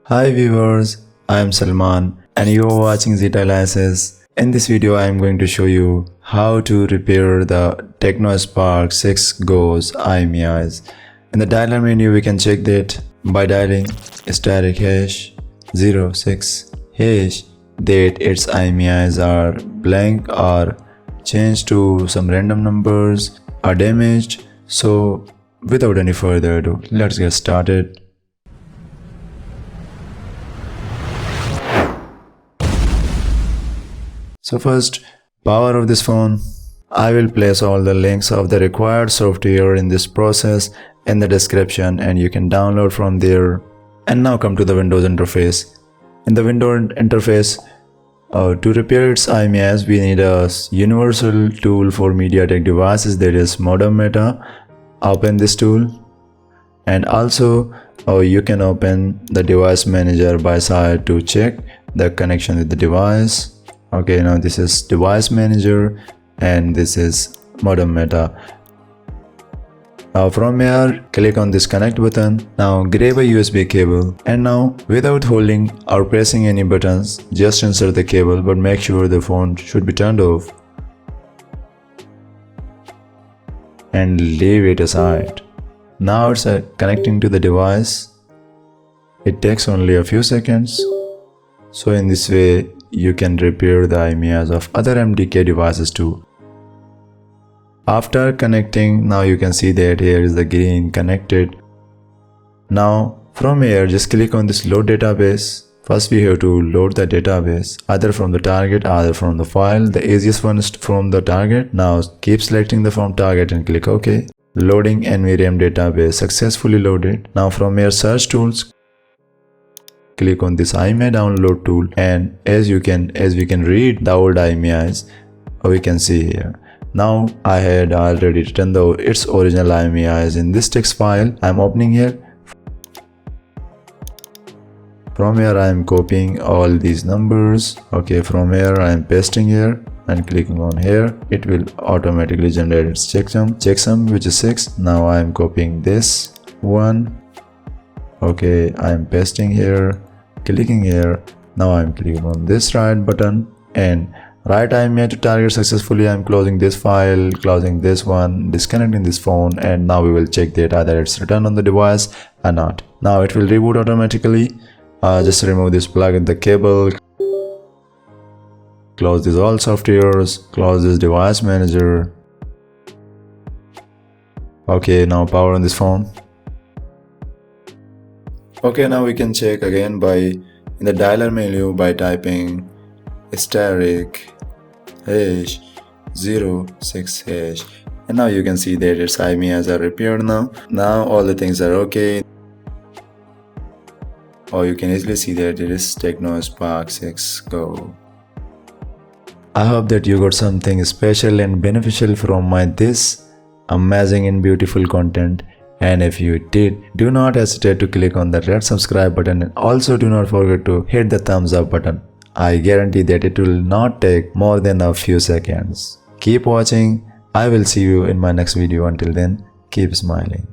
Hi viewers, I am Salman and you are watching Zettalysis. In this video I am going to show you how to repair the Tecno Spark 6 Go's IMEIs. In the dialer menu we can check that by dialing static hash 06 hash that its IMEIs are blank or changed to some random numbers or damaged. So without any further ado, let's get started. So first, power of this phone. I will place all the links of the required software in this process in the description and you can download from there. And now come to the Windows interface. In the Windows interface, to repair its IMEIs, we need a universal tool for MediaTek devices, that is Modem META. Open this tool and also you can open the device manager by side to check the connection with the device. Okay, now this is device manager and this is Modem META. Now from here, click on this connect button. Now grab a USB cable and now without holding or pressing any buttons, just insert the cable, but make sure the phone should be turned off and leave it aside. Now it's connecting to the device. It takes only a few seconds. So in this way, you can repair the IMEIs of other MTK devices too. After connecting, now you can see that here is the green connected. Now from here, just click on this load database. First we have to load the database either from the target, either from the file. The easiest one is from the target. Now keep selecting the from target and click OK. Loading NVRAM database successfully loaded. Now from here, search tools, click on this IMEI download tool, and as we can read the old IMEIs, we can see here. Now I had already written its original IMEIs in this text file. I am opening here. From here I am copying all these numbers. Okay, from here I am pasting here and clicking on here. It will automatically generate its checksum which is 6. Now I am copying this one. Okay, I am pasting here, clicking here. Now I am clicking on this right button and right IMEI to target successfully. I am closing this file, closing this one, disconnecting this phone, and now we will check that either it's returned on the device or not. Now it will reboot automatically. Just remove this plug in the cable, close these all softwares, close this device manager. Okay, now power on this phone. Okay, now we can check again in the dialer menu by typing static hash 06 hash, and now you can see that its IMEIs are repaired now. Now all the things are okay. Or you can easily see that it is Tecno Spark 6 Go. I hope that you got something special and beneficial from this amazing and beautiful content. And if you did, do not hesitate to click on the red subscribe button and also do not forget to hit the thumbs up button. I guarantee that it will not take more than a few seconds. Keep watching. I will see you in my next video. Until then, keep smiling.